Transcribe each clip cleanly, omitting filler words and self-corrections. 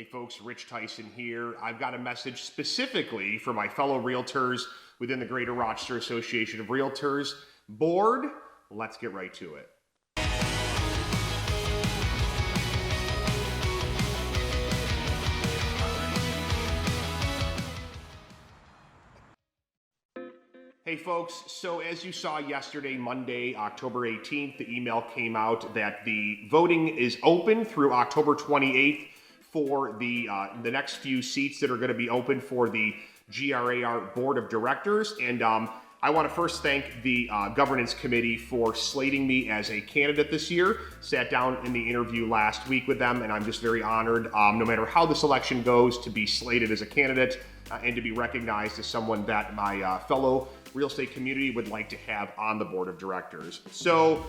Hey folks, Rich Tyson here. I've got a message specifically for my fellow realtors within the Greater Rochester Association of Realtors. Board, let's get right to it. Hey folks, so as you saw yesterday, Monday, October 18th, the email came out that the voting is open through October 28th for the next few seats that are going to be open for the GRAR Board of Directors. And I want to first thank the Governance Committee for slating me as a candidate this year. Sat down in the interview last week with them, and I'm just very honored, no matter how this election goes, to be slated as a candidate and to be recognized as someone that my fellow real estate community would like to have on the board of directors. So,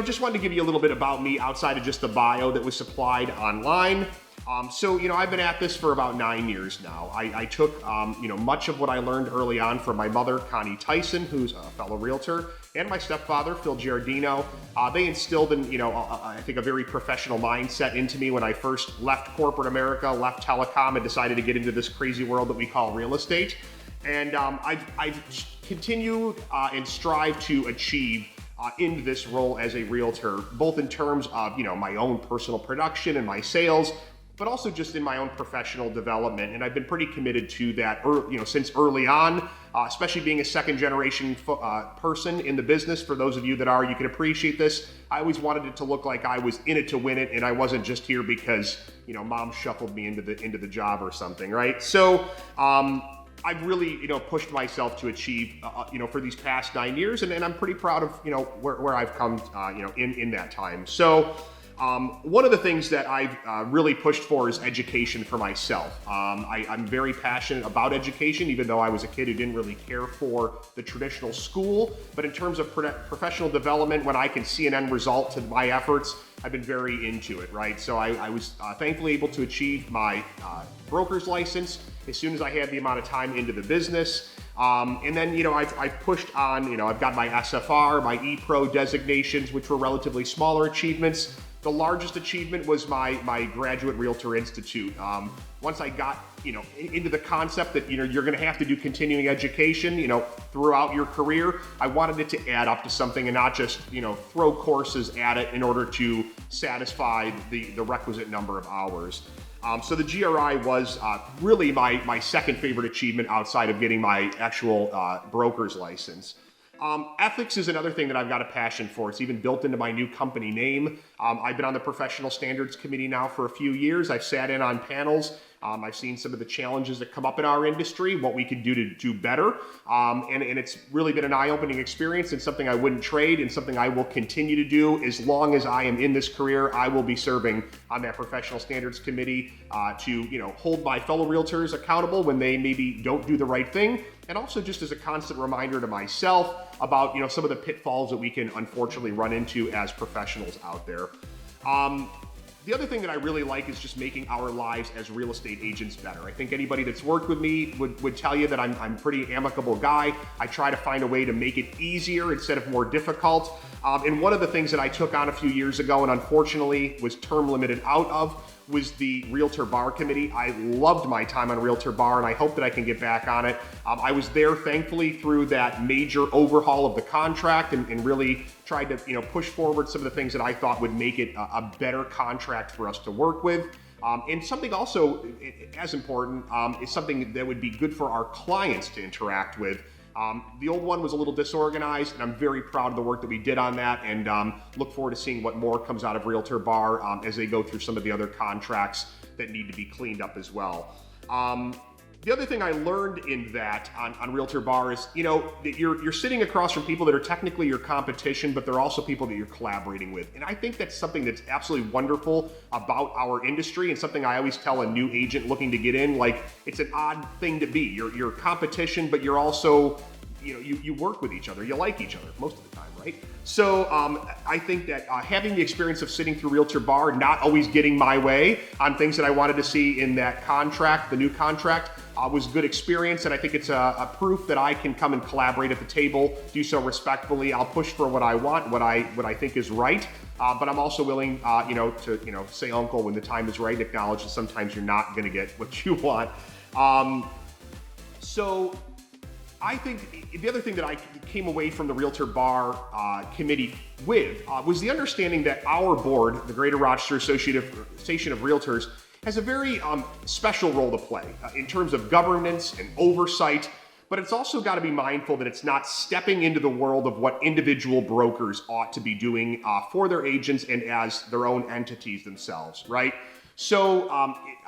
just wanted to give you a little bit about me outside of just the bio that was supplied online. I've been at this for about 9 years now. I took, much of what I learned early on from my mother, Connie Tyson, who's a fellow realtor, and my stepfather, Phil Giardino. They instilled I think a very professional mindset into me when I first left corporate America, left telecom, and decided to get into this crazy world that we call real estate. And I've continued and strive to achieve in this role as a realtor, both in terms of, my own personal production and my sales, but also just in my own professional development. And I've been pretty committed to that, since early on, especially being a second generation person in the business. For those of you that are, you can appreciate this. I always wanted it to look like I was in it to win it, and I wasn't just here because, mom shuffled me into the job or something, right? So, I've really, pushed myself to achieve, for these past 9 years, and I'm pretty proud of, where I've come, in that time. So, one of the things that I've really pushed for is education for myself. I'm very passionate about education, even though I was a kid who didn't really care for the traditional school. But in terms of professional development, when I can see an end result to my efforts, I've been very into it, right? So I was thankfully able to achieve my broker's license as soon as I had the amount of time into the business. And then, I've pushed on, I've got my SFR, my ePro designations, which were relatively smaller achievements. The largest achievement was my Graduate Realtor Institute. Once I got, into the concept that, you're going to have to do continuing education, throughout your career, I wanted it to add up to something and not just, throw courses at it in order to satisfy the requisite number of hours. So the GRI was really my second favorite achievement outside of getting my actual broker's license. Ethics is another thing that I've got a passion for. It's even built into my new company name. I've been on the Professional Standards Committee now for a few years. I've sat in on panels. I've seen some of the challenges that come up in our industry, what we can do to do better. And it's really been an eye-opening experience and something I wouldn't trade and something I will continue to do as long as I am in this career. I will be serving on that Professional Standards Committee to, hold my fellow realtors accountable when they maybe don't do the right thing. And also just as a constant reminder to myself about, some of the pitfalls that we can unfortunately run into as professionals out there. The other thing that I really like is just making our lives as real estate agents better. I think anybody that's worked with me would tell you that I'm a pretty amicable guy. I try to find a way to make it easier instead of more difficult. And one of the things that I took on a few years ago and unfortunately was term limited out of was the Realtor Bar Committee. I loved my time on Realtor Bar, and I hope that I can get back on it. I was there, thankfully, through that major overhaul of the contract and really tried to, push forward some of the things that I thought would make it a better contract for us to work with. And something also as important is something that would be good for our clients to interact with. The old one was a little disorganized, and I'm very proud of the work that we did on that, and look forward to seeing what more comes out of Realtor Bar as they go through some of the other contracts that need to be cleaned up as well. The other thing I learned in that on Realtor Bar is, that you're sitting across from people that are technically your competition, but they're also people that you're collaborating with. And I think that's something that's absolutely wonderful about our industry, and something I always tell a new agent looking to get in, like, it's an odd thing to be. You're competition, but you're also, you work with each other. You like each other most of the time, right? So I think that having the experience of sitting through Realtor Bar, not always getting my way on things that I wanted to see in that contract, the new contract, was good experience, and I think it's a proof that I can come and collaborate at the table, do so respectfully. I'll push for what I want, what I think is right, but I'm also willing, to say uncle when the time is right, and acknowledge that sometimes you're not going to get what you want. So I think the other thing that I came away from the Realtor Bar Committee with was the understanding that our board, the Greater Rochester Association of Realtors, has a very special role to play in terms of governance and oversight, but it's also got to be mindful that it's not stepping into the world of what individual brokers ought to be doing for their agents and as their own entities themselves, right? So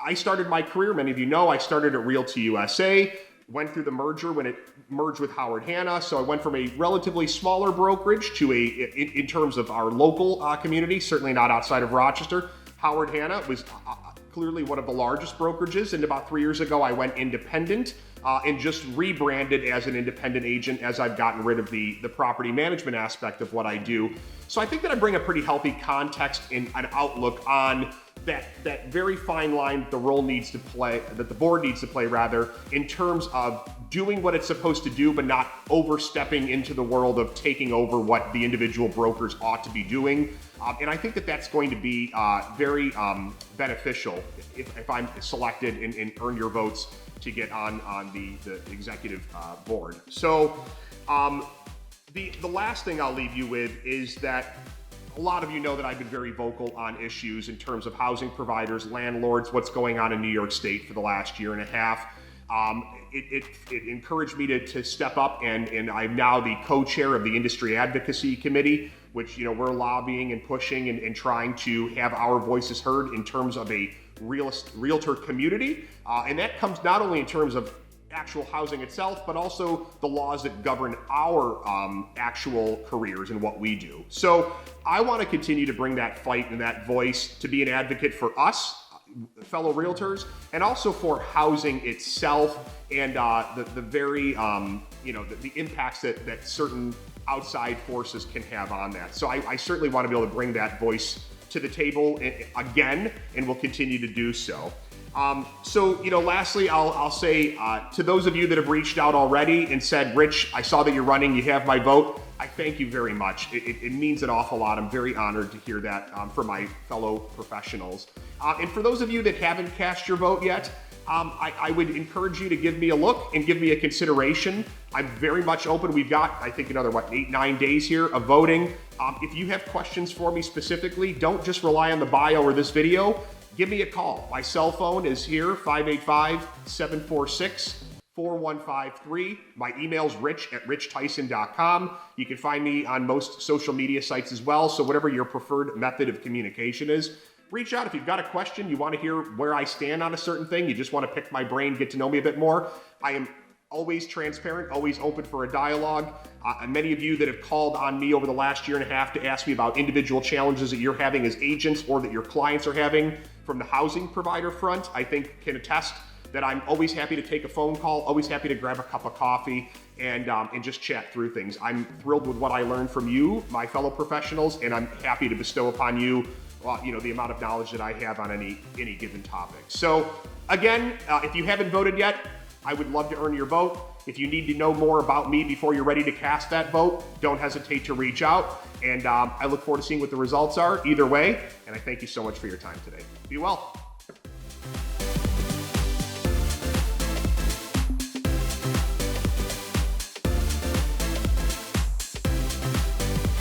I started my career, many of you know, I started at Realty USA, went through the merger when it merged with Howard Hanna. So I went from a relatively smaller brokerage to in terms of our local community, certainly not outside of Rochester. Howard Hanna was clearly one of the largest brokerages, and about 3 years ago I went independent and just rebranded as an independent agent as I've gotten rid of the property management aspect of what I do. So I think that I bring a pretty healthy context and an outlook on that very fine line that the board needs to play rather, in terms of doing what it's supposed to do, but not overstepping into the world of taking over what the individual brokers ought to be doing. And I think that that's going to be very beneficial if I'm selected and earn your votes to get on the executive board. So the last thing I'll leave you with is that a lot of you know that I've been very vocal on issues in terms of housing providers, landlords, what's going on in New York State for the last year and a half. It encouraged me to step up, and I'm now the co-chair of the Industry Advocacy Committee, which we're lobbying and pushing and trying to have our voices heard in terms of a realtor community. And that comes not only in terms of actual housing itself, but also the laws that govern our actual careers and what we do. So I want to continue to bring that fight and that voice to be an advocate for us, fellow realtors, and also for housing itself and the very, the impacts that certain outside forces can have on that. So I certainly want to be able to bring that voice to the table again, and will continue to do so. Lastly, I'll say to those of you that have reached out already and said, Rich, I saw that you're running, you have my vote. I thank you very much. It means an awful lot. I'm very honored to hear that from my fellow professionals. And for those of you that haven't cast your vote yet, I would encourage you to give me a look and give me a consideration. I'm very much open. We've got, I think, another, 8-9 days here of voting. If you have questions for me specifically, don't just rely on the bio or this video. Give me a call. My cell phone is here, 585-746-4153. My email's rich@richtyson.com. You can find me on most social media sites as well, so whatever your preferred method of communication is, reach out. If you've got a question, you want to hear where I stand on a certain thing, you just want to pick my brain, get to know me a bit more, I am always transparent, always open for a dialogue. Many of you that have called on me over the last year and a half to ask me about individual challenges that you're having as agents or that your clients are having from the housing provider front, I think can attest that I'm always happy to take a phone call, always happy to grab a cup of coffee and just chat through things. I'm thrilled with what I learned from you, my fellow professionals, and I'm happy to bestow upon you the amount of knowledge that I have on any given topic. So again, if you haven't voted yet, I would love to earn your vote. If you need to know more about me before you're ready to cast that vote, don't hesitate to reach out. And I look forward to seeing what the results are either way. And I thank you so much for your time today. Be well.